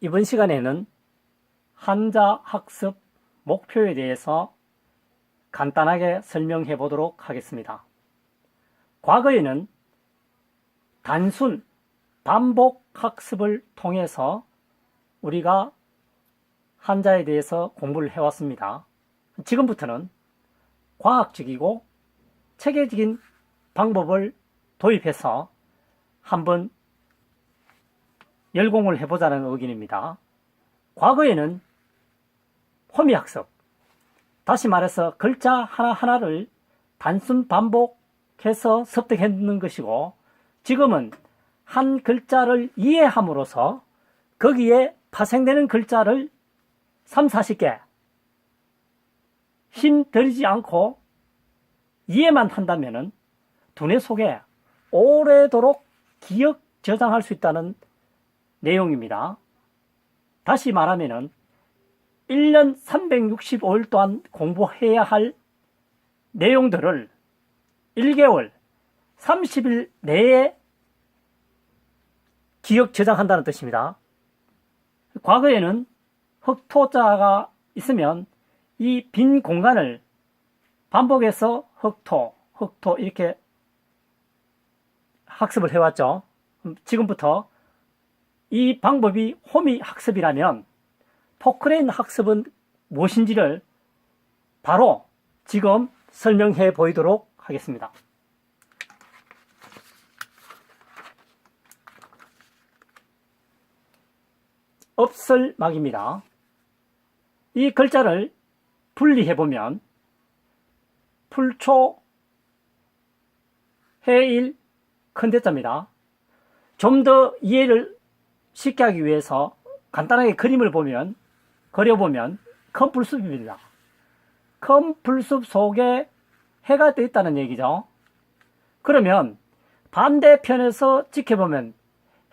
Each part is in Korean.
이번 시간에는 한자 학습 목표에 대해서 간단하게 설명해 보도록 하겠습니다. 과거에는 단순 반복 학습을 통해서 우리가 한자에 대해서 공부를 해왔습니다. 지금부터는 과학적이고 체계적인 방법을 도입해서 한번 열공을 해보자는 의견입니다. 과거에는 호미학습, 다시 말해서 글자 하나하나를 단순 반복해서 습득했는 것이고, 지금은 한 글자를 이해함으로써 거기에 파생되는 글자를 3, 40개 힘 들이지 않고 이해만 한다면 두뇌 속에 오래도록 기억 저장할 수 있다는 내용입니다. 다시 말하면 1년 365일 동안 공부해야 할 내용들을 1개월 30일 내에 기억 저장한다는 뜻입니다. 과거에는 흑토자가 있으면 이 빈 공간을 반복해서 흑토 이렇게 학습을 해왔죠. 지금부터 이 방법이 호미 학습이라면 포크레인 학습은 무엇인지를 바로 지금 설명해 보이도록 하겠습니다. 업설막입니다. 이 글자를 분리해 보면 풀초, 해일, 큰대자입니다. 좀 더 이해를 쉽게 하기 위해서 간단하게 그림을 그려보면 큰 풀숲입니다. 큰 풀숲 속에 해가 떠 있다는 얘기죠. 그러면 반대편에서 지켜보면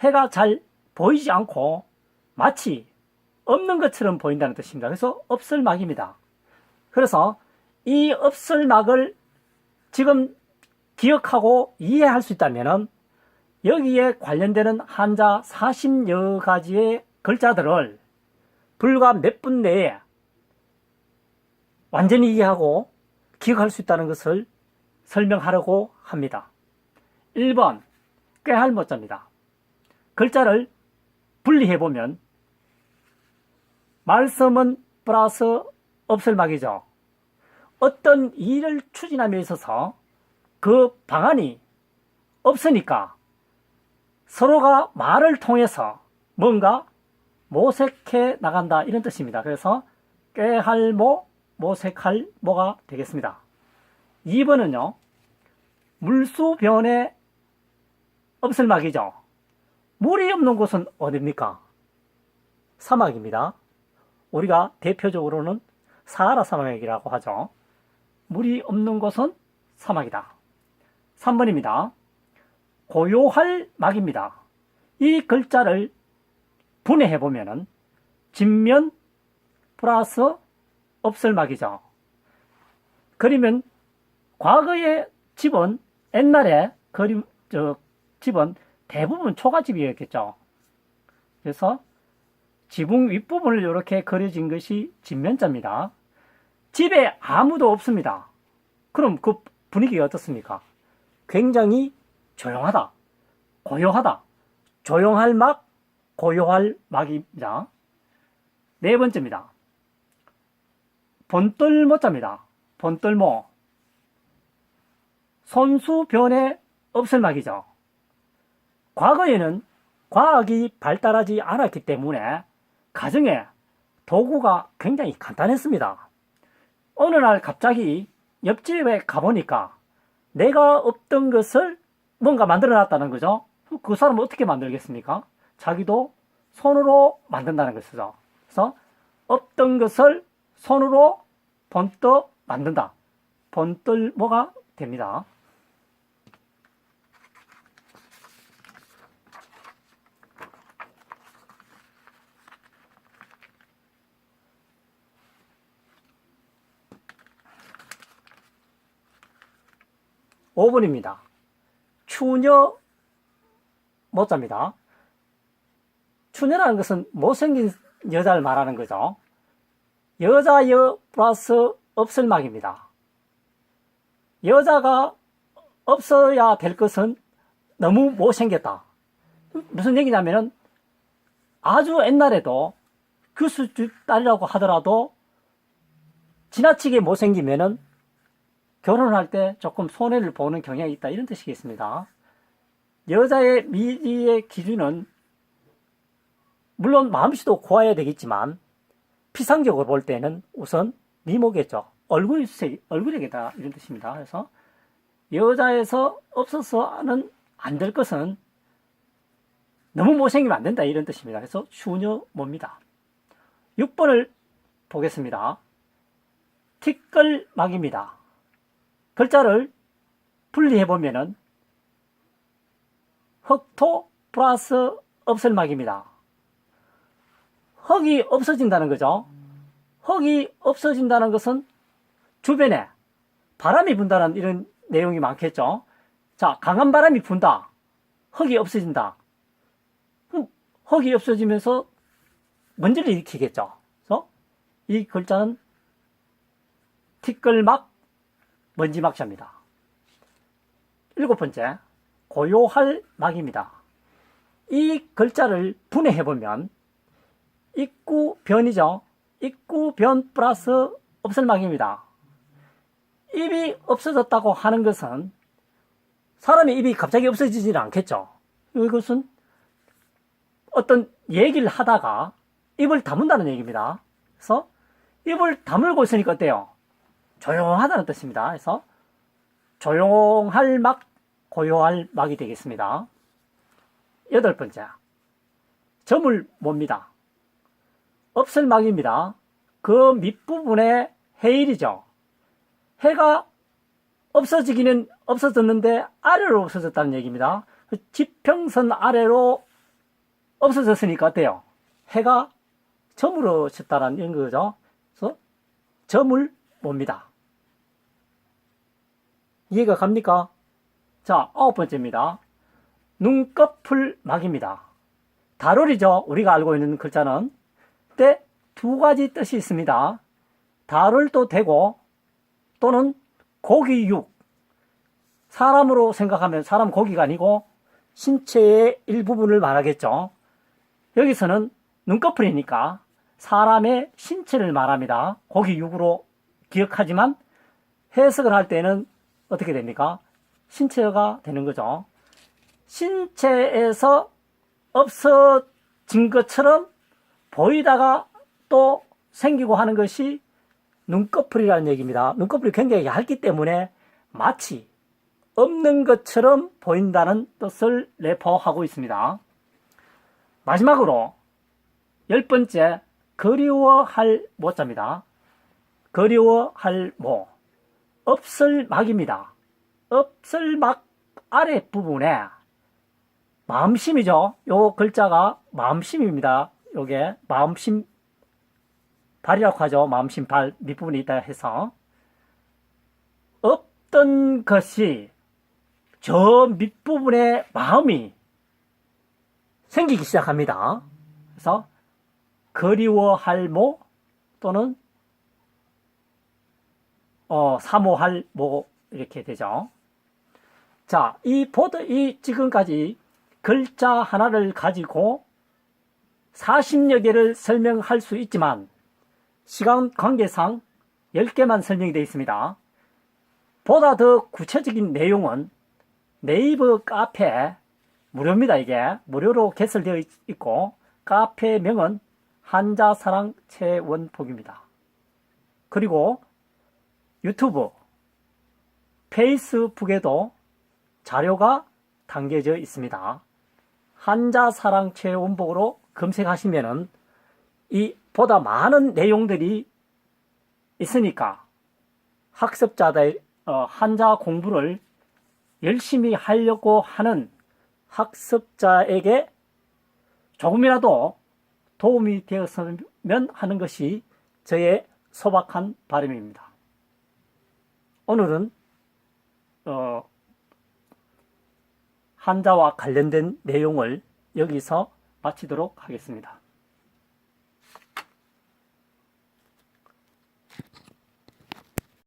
해가 잘 보이지 않고 마치 없는 것처럼 보인다는 뜻입니다. 그래서 업설막입니다. 그래서 이 업설막을 지금 기억하고 이해할 수 있다면 여기에 관련되는 한자 40여 가지의 글자들을 불과 몇 분 내에 완전히 이해하고 기억할 수 있다는 것을 설명하려고 합니다. 1번 꾀할모자입니다. 글자를 분리해보면 말씀은 플러스 업설막이죠. 어떤 일을 추진함에 있어서 그 방안이 없으니까 서로가 말을 통해서 뭔가 모색해 나간다, 이런 뜻입니다. 그래서 꾀할모, 모색할모가 되겠습니다. 2번은요, 물수변의 업설막이죠. 물이 없는 곳은 어디입니까? 사막입니다. 우리가 대표적으로는 사하라 사막이라고 하죠. 물이 없는 곳은 사막이다. 3번입니다. 고요할 막입니다. 이 글자를 분해해보면 진면 플러스 업설막이죠. 그러면 과거의 집은, 옛날에 집은 대부분 초가집이었겠죠. 그래서 지붕 윗부분을 이렇게 그려진 것이 진면자입니다. 집에 아무도 없습니다. 그럼 그 분위기가 어떻습니까? 굉장히 조용하다, 고요하다. 조용할 막, 고요할 막입니다. 네 번째입니다. 본떨모자입니다. 본떨모. 손수변의 업설막이죠. 과거에는 과학이 발달하지 않았기 때문에 가정에 도구가 굉장히 간단했습니다. 어느 날 갑자기 옆집에 가보니까 내가 없던 것을 뭔가 만들어 놨다는 거죠. 그 사람은 어떻게 만들겠습니까? 자기도 손으로 만든다는 것이죠. 그래서 없던 것을 손으로 번떡 만든다. 본떨모가 됩니다. 5번입니다. 추녀 모자입니다. 추녀라는 것은 못생긴 여자를 말하는 거죠. 여자여 플러스 없을막입니다. 여자가 없어야 될 것은 너무 못생겼다. 무슨 얘기냐면은 아주 옛날에도 교수집 딸이라고 하더라도 지나치게 못생기면은 결혼할 때 조금 손해를 보는 경향이 있다, 이런 뜻이겠습니다. 여자의 미리의 기준은 물론 마음씨도 고와야 되겠지만 피상적으로 볼 때는 우선 미모겠죠. 얼굴이겠다, 이런 뜻입니다. 그래서 여자에서 없어서는 안 될 것은 너무 못생기면 안 된다, 이런 뜻입니다. 그래서 추녀모입니다. 6번을 보겠습니다. 티끌막입니다. 글자를 분리해보면은 흑토 플러스 없을막입니다. 흙이 없어진다는 거죠. 흙이 없어진다는 것은 주변에 바람이 분다는 이런 내용이 많겠죠. 자, 강한 바람이 분다. 흙이 없어진다. 흙이 없어지면서 먼지를 일으키겠죠. 그래서 이 글자는 티끌막, 먼지막자입니다. 7번째, 고요할 막입니다. 이 글자를 분해해보면 입구변이죠. 입구변 플러스 없을막입니다. 입이 없어졌다고 하는 것은 사람의 입이 갑자기 없어지지는 않겠죠. 이것은 어떤 얘기를 하다가 입을 다문다는 얘기입니다. 그래서 입을 다물고 있으니까 어때요? 조용하다는 뜻입니다. 그래서 조용할 막, 고요할 막이 되겠습니다. 8번째, 저물모입니다. 없을 막입니다. 그 밑부분에 해일이죠. 해가 없어지기는 없어졌는데 아래로 없어졌다는 얘기입니다. 지평선 아래로 없어졌으니까 어때요? 해가 저물어졌다는 이런 거죠. 그래서 저물모입니다. 이해가 갑니까? 자, 9번째입니다. 눈꺼풀 막입니다. 다룰이죠. 우리가 알고 있는 글자는. 때 두 가지 뜻이 있습니다. 다룰도 되고 또는 고기육. 사람으로 생각하면 사람 고기가 아니고 신체의 일부분을 말하겠죠. 여기서는 눈꺼풀이니까 사람의 신체를 말합니다. 고기육으로 기억하지만 해석을 할 때는 어떻게 됩니까? 신체가 되는 거죠. 신체에서 없어진 것처럼 보이다가 또 생기고 하는 것이 눈꺼풀이라는 얘기입니다. 눈꺼풀이 굉장히 얇기 때문에 마치 없는 것처럼 보인다는 뜻을 내포하고 있습니다. 마지막으로 10번째, 그리워할 모자입니다. 그리워할 모, 없을막입니다. 없을막 아랫부분에 마음심이죠. 요 글자가 마음심입니다. 요게 마음심 발이라고 하죠. 마음심 발 밑부분에 있다 해서 없던 것이 저 밑부분에 마음이 생기기 시작합니다. 그래서 그리워할 모 또는 사모할 모 이렇게 되죠. 자, 이 지금까지 글자 하나를 가지고 40여 개를 설명할 수 있지만 시간 관계상 10개만 설명이 되어 있습니다. 보다 더 구체적인 내용은 네이버 카페 무료입니다. 이게 무료로 개설되어 있고 카페명은 한자사랑 최원복입니다. 그리고 유튜브, 페이스북에도 자료가 담겨져 있습니다. 한자사랑 최원복으로 검색하시면은 이 보다 많은 내용들이 있으니까 학습자들 한자 공부를 열심히 하려고 하는 학습자에게 조금이라도 도움이 되었으면 하는 것이 저의 소박한 바람입니다. 오늘은 한자와 관련된 내용을 여기서 마치도록 하겠습니다.